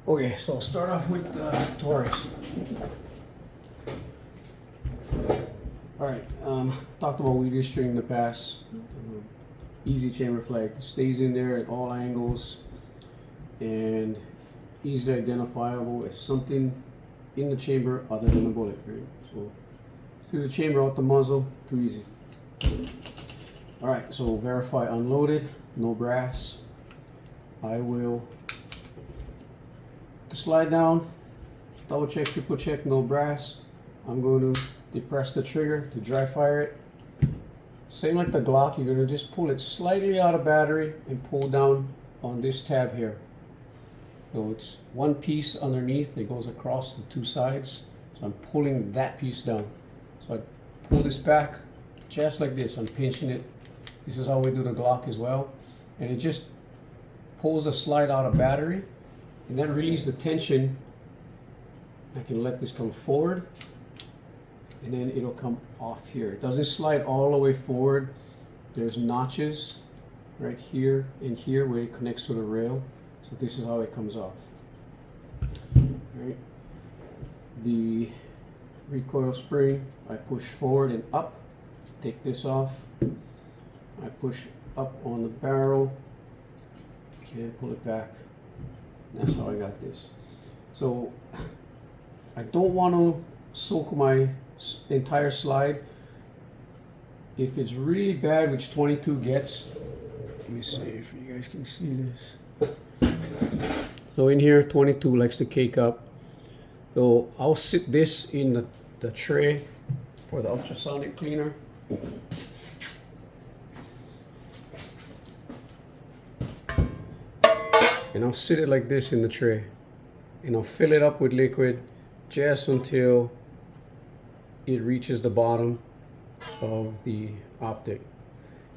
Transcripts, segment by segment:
Okay, so I'll start off with Taurus. Alright, talked about weed string in the past. Easy chamber flag. Stays in there at all angles and easily identifiable as something in the chamber other than a bullet, right? So through the chamber, out the muzzle, too easy. Alright, so verify unloaded, no brass. I will slide down, double check, triple check, no brass. I'm going to depress the trigger to dry fire it. Same like the Glock, you're going to just pull it slightly out of battery and pull down on this tab here. So it's one piece underneath, it goes across the two sides. So I'm pulling that piece down. So I pull this back just like this, I'm pinching it. This is how we do the Glock as well. And it just pulls the slide out of battery. And then release the tension. I can let this come forward and then it'll come off here. It doesn't slide all the way forward. There's notches right here and here where it connects to the rail. So this is how it comes off. Right. The recoil spring, I push forward and up. Take this off. I push up on the barrel and pull it back. That's how I got this. So I don't want to soak my entire slide. If it's really bad, which 22 gets, let me see if you guys can see this. So in here, 22 likes to cake up. So I'll sit this in the tray for the ultrasonic cleaner. And I'll sit it like this in the tray. And I'll fill it up with liquid just until it reaches the bottom of the optic.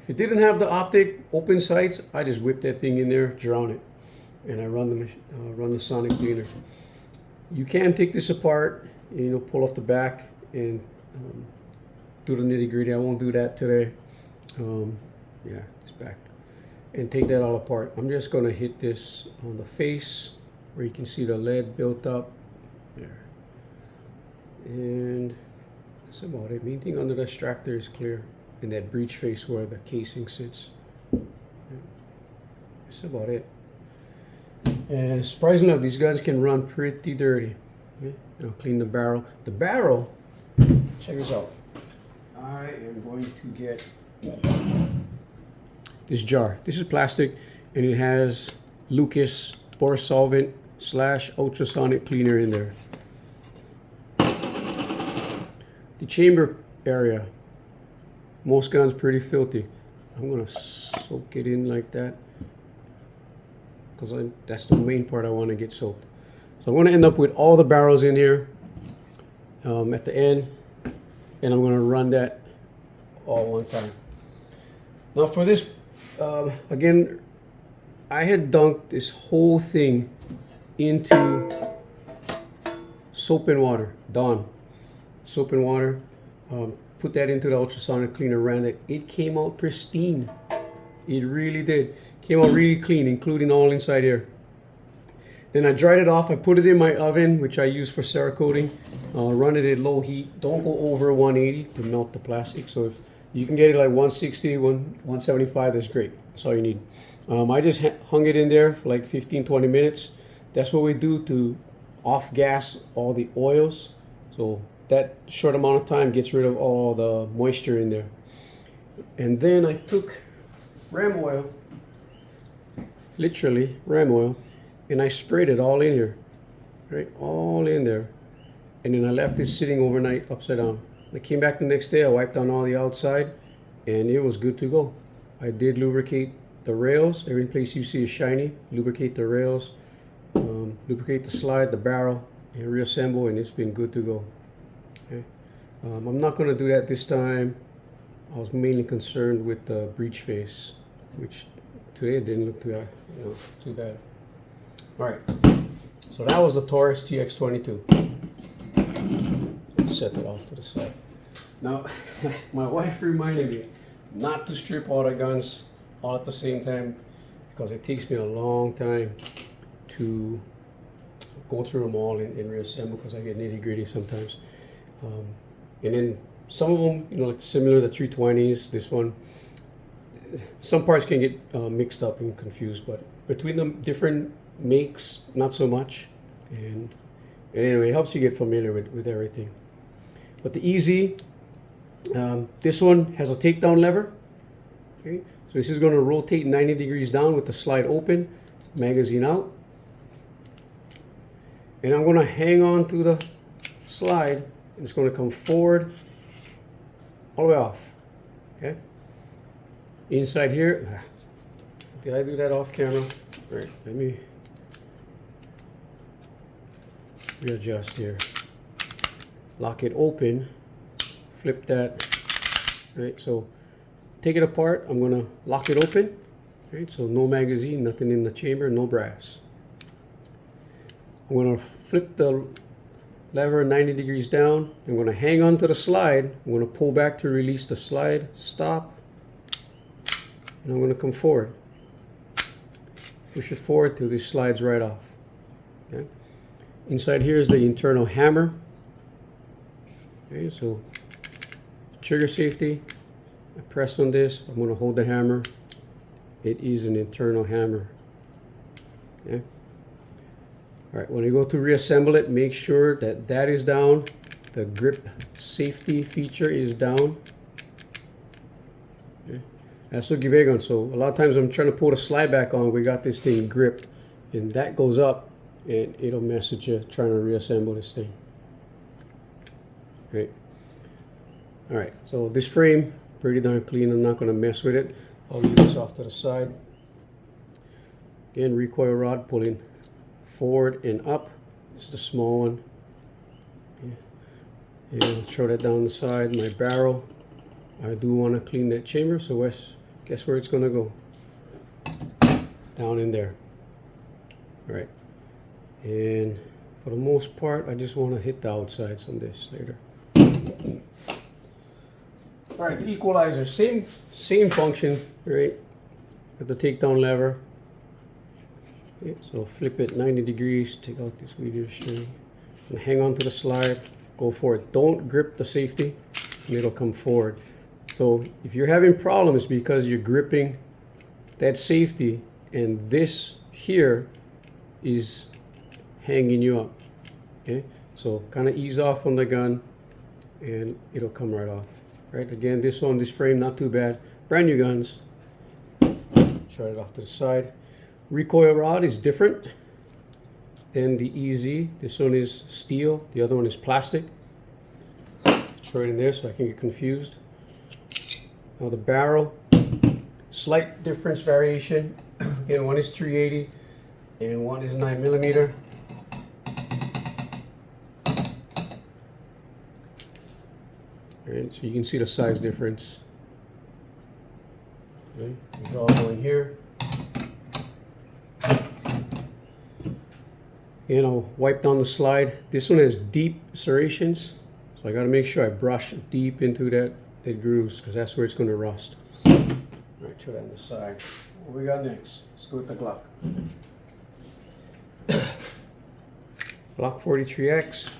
If it didn't have the optic open sights, I just whip that thing in there, drown it, and I run the sonic cleaner. You can take this apart, pull off the back and do the nitty gritty. I won't do that today. Yeah, it's back. And take that all apart. I'm just going to hit this on the face where you can see the lead built up there. And that's about it. Main thing under the extractor is clear, and that breech face where the casing sits. That's about it. And surprisingly enough, these guns can run pretty dirty. Okay? I'll clean the barrel. The barrel, check this out. I am going to get this jar. This is plastic and it has Lucas bore solvent / ultrasonic cleaner in there. The chamber area, most guns pretty filthy. I'm gonna soak it in like that because that's the main part I want to get soaked. So I'm gonna end up with all the barrels in here at the end, and I'm gonna run that all one time. Now for this, again, I had dunked this whole thing into soap and water, Dawn. Soap and water, put that into the ultrasonic cleaner, ran it. It came out pristine. It really did. Came out really clean, including all inside here. Then I dried it off. I put it in my oven, which I use for Cerakoting. Run it at low heat. Don't go over 180 to melt the plastic. So if you can get it like 160, 175, that's great. That's all you need. I just hung it in there for like 15-20 minutes. That's what we do to off gas all the oils. So that short amount of time gets rid of all the moisture in there. And then I took ram oil, literally ram oil, and I sprayed it all in here, right? All in there. And then I left it sitting overnight upside down. I came back the next day, I wiped down all the outside, and it was good to go. I did lubricate the rails. Every place you see is shiny. Lubricate the rails, lubricate the slide, the barrel, and reassemble, and it's been good to go. Okay. I'm not going to do that this time. I was mainly concerned with the breech face, which today it didn't look too bad. All right, so that was the Taurus TX22. Set it off to the side. Now, my wife reminded me not to strip all the guns all at the same time because it takes me a long time to go through them all and reassemble because I get nitty gritty sometimes. And then some of them, you know, like similar to 320s, this one, some parts can get mixed up and confused, but between the different makes, not so much. And anyway, it helps you get familiar with everything. But the EZ, this one has a takedown lever. Okay, so this is going to rotate 90 degrees down with the slide open, magazine out. And I'm going to hang on to the slide, and it's going to come forward all the way off. Okay. Inside here, did I do that off camera? All right, let me readjust here. Lock it open, flip that. All right, so take it apart. I'm gonna lock it open. All right, so no magazine, nothing in the chamber, no brass. I'm gonna flip the lever 90 degrees down. I'm gonna hang on to the slide. I'm gonna pull back to release the slide, stop, and I'm gonna come forward. Push it forward till this slides right off. Okay. Inside here is the internal hammer. Okay, so trigger safety. I press on this. I'm going to hold the hammer. It is an internal hammer. Okay. All right. When you go to reassemble it, make sure that that is down. The grip safety feature is down. Okay. That's what big on. So a lot of times I'm trying to pull the slide back on. We got this thing gripped, and that goes up, and it'll mess with you trying to reassemble this thing. Right. All right. So this frame, pretty darn clean. I'm not going to mess with it. I'll leave this off to the side. Again, recoil rod pulling forward and up. This is the small one. Okay. And I'll throw that down the side. My barrel. I do want to clean that chamber. So guess where it's going to go? Down in there. All right. And for the most part, I just want to hit the outsides on this later. All right, the equalizer, same function, right? With the takedown lever. Okay, so flip it 90 degrees, take out this weeder string, and hang on to the slide, go for it. Don't grip the safety, and it'll come forward. So if you're having problems because you're gripping that safety, and this here is hanging you up. Okay, so kind of ease off on the gun, and it'll come right off. Right, again, this frame, not too bad. Brand new guns. Shut it off to the side. Recoil rod is different than the EZ. This one is steel, the other one is plastic. Throw it in there so I can get confused. Now the barrel, slight difference variation. Again, one is 380 and one is 9mm. Right, so you can see the size difference. Okay, it's all going here. And I'll wipe down the slide. This one has deep serrations, so I got to make sure I brush deep into that grooves because that's where it's going to rust. All right, throw that on the side. What we got next? Let's go with the Glock. Glock 43X.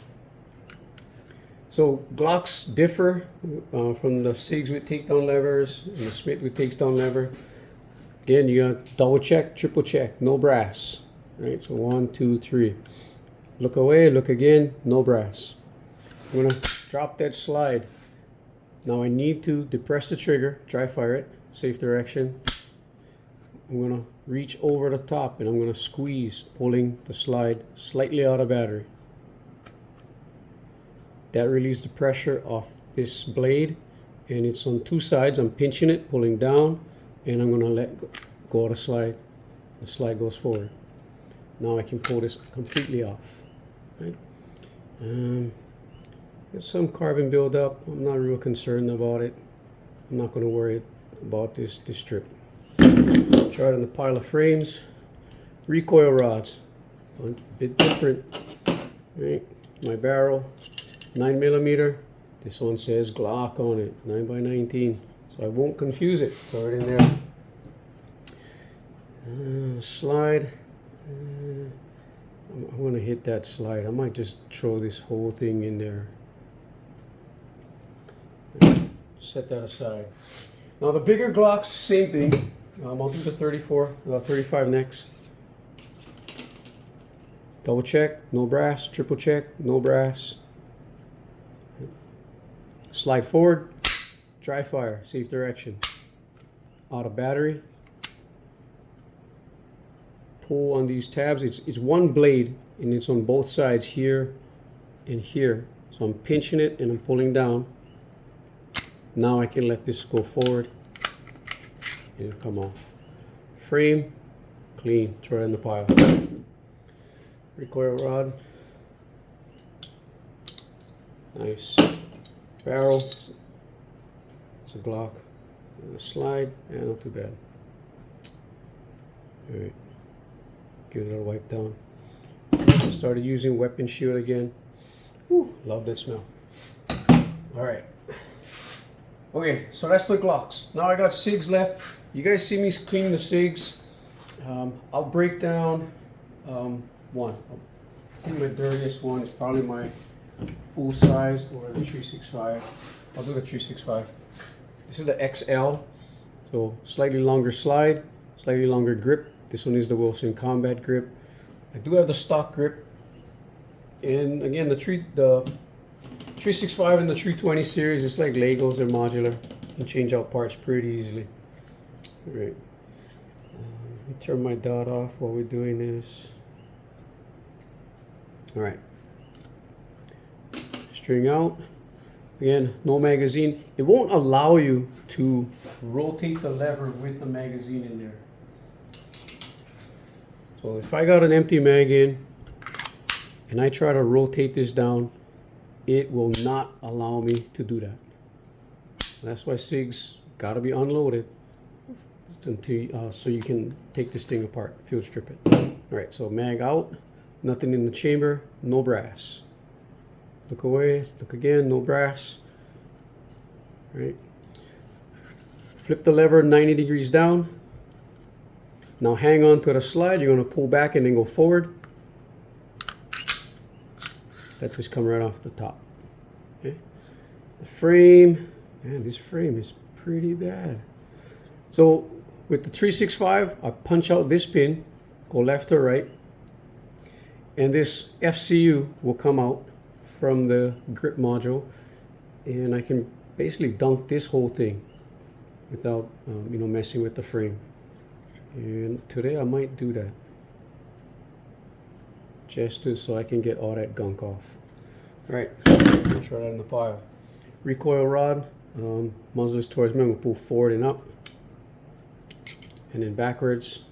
So Glocks differ from the SIGs with takedown levers and the Smith with takedown lever. Again, you got double check, triple check, no brass. Right, so 1, 2, 3. Look away, look again, no brass. I'm gonna drop that slide. Now I need to depress the trigger, dry fire it, safe direction. I'm gonna reach over the top and I'm gonna squeeze, pulling the slide slightly out of battery. That relieves the pressure off this blade, and it's on two sides. I'm pinching it, pulling down, and I'm going to let go of the slide. The slide goes forward. Now I can pull this completely off. Right? There's some carbon buildup. I'm not real concerned about it. I'm not going to worry about this strip. Try it on the pile of frames. Recoil rods, a bit different. Right? My barrel. 9mm. This one says Glock on it, 9x19, so I won't confuse it. Throw it in there. Slide. I'm going to to hit that slide. I might just throw this whole thing in there. Set that aside. Now the bigger Glocks, same thing. I'll do the 35 next. Double check, no brass. Triple check, no brass. Slide forward, dry fire, safe direction. Out of battery. Pull on these tabs. It's one blade and it's on both sides, here and here. So I'm pinching it and I'm pulling down. Now I can let this go forward and it'll come off. Frame, clean, throw it in the pile. Recoil rod, nice. Barrel, it's a Glock. Slide, and not too bad. All right, give it a little wipe down. Started using weapon shield again. Whew, love that smell. All right. Okay, so that's the Glocks. Now I got SIGs left. You guys see me clean the SIGs. I'll break down one. I think my dirtiest one is probably my full size, or the 365. I'll do the 365. This is the XL, so slightly longer slide, slightly longer grip. This one is the Wilson Combat grip. I do have the stock grip, and again the 365 and the 320 series, it's like Legos, they're modular. You can change out parts pretty easily. All right. Let me turn my dot off while we're doing this. All right. String out. Again, no magazine. It won't allow you to rotate the lever with the magazine in there. So if I got an empty mag in and I try to rotate this down, it will not allow me to do that. That's why SIGs gotta be unloaded until, so you can take this thing apart, field strip it. All right, so mag out, nothing in the chamber, no brass. Look away, look again, no brass. All right. Flip the lever 90 degrees down. Now hang on to the slide, you're gonna pull back and then go forward. Let this come right off the top. Okay. The frame, man, this frame is pretty bad. So with the 365, I punch out this pin, go left or right, and this FCU will come out from the grip module, and I can basically dunk this whole thing without messing with the frame. And today I might do that, just so I can get all that gunk off. All right, throw that in the pile. Recoil rod, muzzle is towards me. I'm gonna pull forward and up, and then backwards.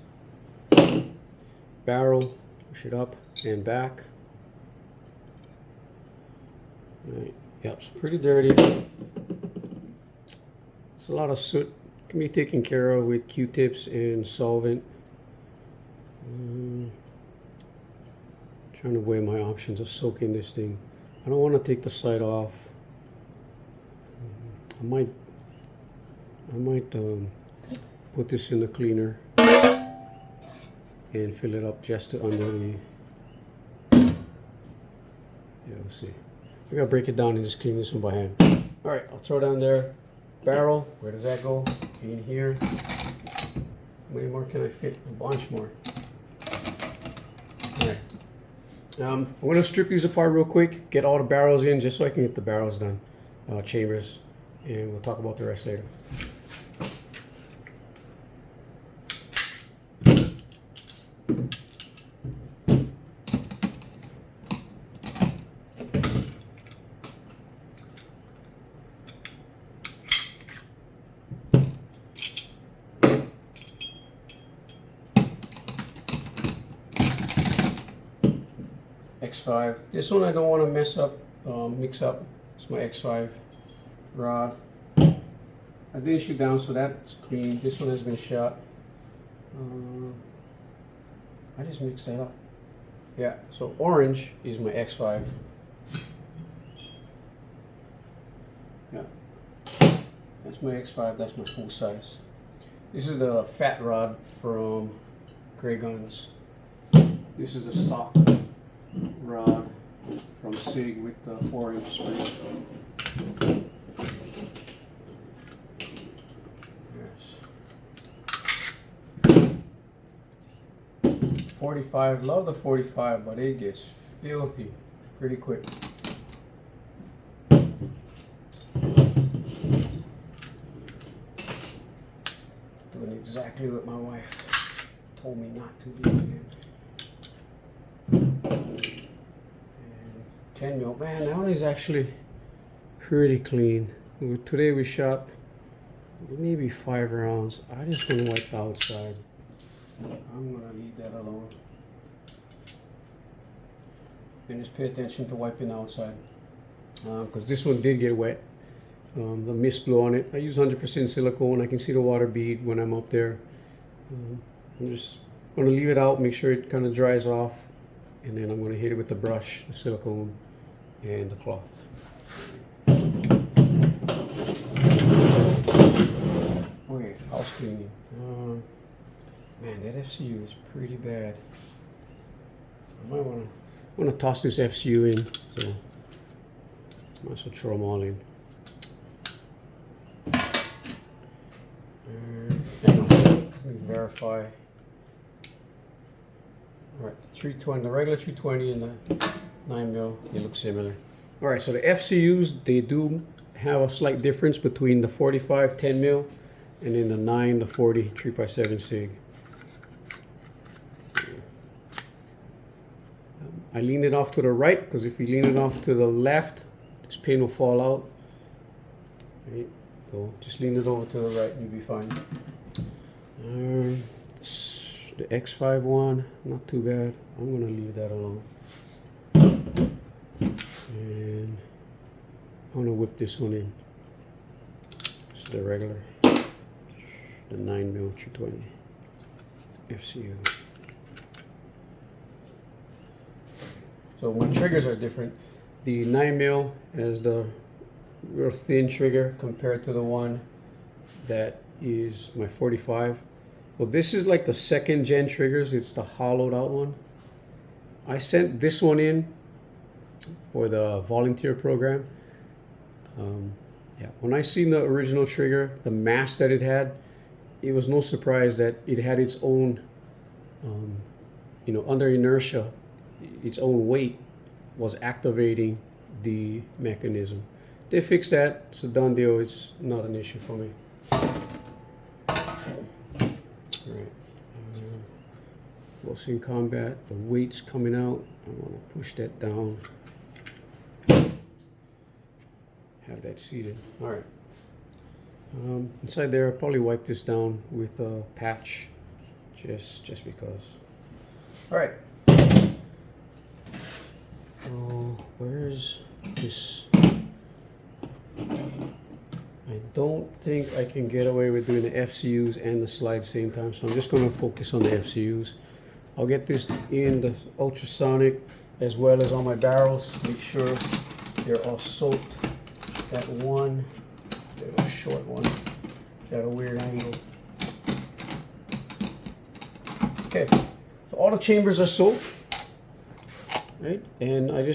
Barrel, push it up and back. All right, yep, it's pretty dirty. It's a lot of soot. Can be taken care of with Q-tips and solvent. Trying to weigh my options of soaking this thing. I don't want to take the side off. I might put this in the cleaner and fill it up just to under the. Yeah, we'll see. We gotta break it down and just clean this one by hand. All right, I'll throw down there. Barrel, where does that go? In here. How many more can I fit? A bunch more. All right. I'm going to strip these apart real quick, get all the barrels in just so I can get the barrels done, chambers, and we'll talk about the rest later. X5. This one I don't want to mess up, mix up. It's my X5 rod. I didn't shoot down, so that's clean. This one has been shot. I just mixed that up. Yeah, so orange is my X5. Yeah, that's my X5. That's my full size. This is the fat rod from Gray Guns. This is the stock. rod from SIG with the 4-inch spring. Yes. 45, love the 45, but it gets filthy pretty quick. Doing exactly what my wife told me not to do again. And 10 mil, man, that one is actually pretty clean. Today we shot maybe 5 rounds. I just want to wipe the outside. I'm gonna leave that alone. And just pay attention to wiping the outside. Because this one did get wet. The mist blew on it. I use 100% silicone. I can see the water bead when I'm up there. I'm just gonna leave it out, make sure it kind of dries off. And then I'm gonna hit it with the brush, the silicone, and the cloth. Okay, house cleaning. Man, that FCU is pretty bad. I might wanna toss this FCU in, so I might as well throw them all in. Hang on, let me verify. Alright, the 320, the regular 320 and the 9mm, they look similar. Alright, so the FCUs, they do have a slight difference between the 45 10mm and then the 9, the 40 357 SIG. I leaned it off to the right because if you lean it off to the left, this pin will fall out. Right, so just lean it over to the right and you'll be fine. The X51, not too bad. I'm gonna leave that alone. And I'm gonna whip this one in. This is the regular, the 9mm 220 FCU. So my triggers are different. The 9mm has the real thin trigger compared to the one that is my 45. Well, this is like the 2nd gen triggers. It's the hollowed out one. I sent this one in for the volunteer program. Yeah, when I seen the original trigger, the mass that it had, it was no surprise that it had its own, you know, under inertia, its own weight was activating the mechanism. They fixed that. It's a done deal. It's not an issue for me. Right. Close in combat, the weight's coming out. I want to push that down. Have that seated. All right. Inside there, I'll probably wipe this down with a patch, just because. All right. So where's this? I don't think I can get away with doing the FCUs and the slide same time, so I'm just going to focus on the FCUs. I'll get this in the ultrasonic as well as on my barrels. Make sure they're all soaked. That one, little short one, got a weird angle. Okay, so all the chambers are soaked, right? And I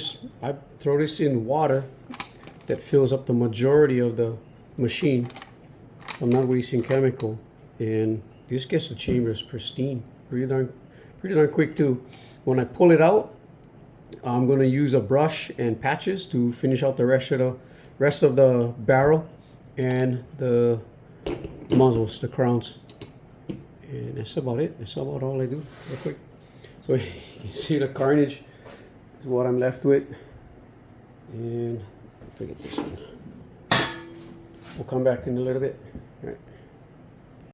throw this in water that fills up the majority of the machine. I'm not wasting chemical, and this gets the chambers pristine, pretty darn quick too. When I pull it out, I'm going to use a brush and patches to finish out the rest of the barrel and the muzzles, the crowns, and that's about it. That's about all I do, real quick. So you can see the carnage is what I'm left with, and forget this one. We'll come back in a little bit. All right.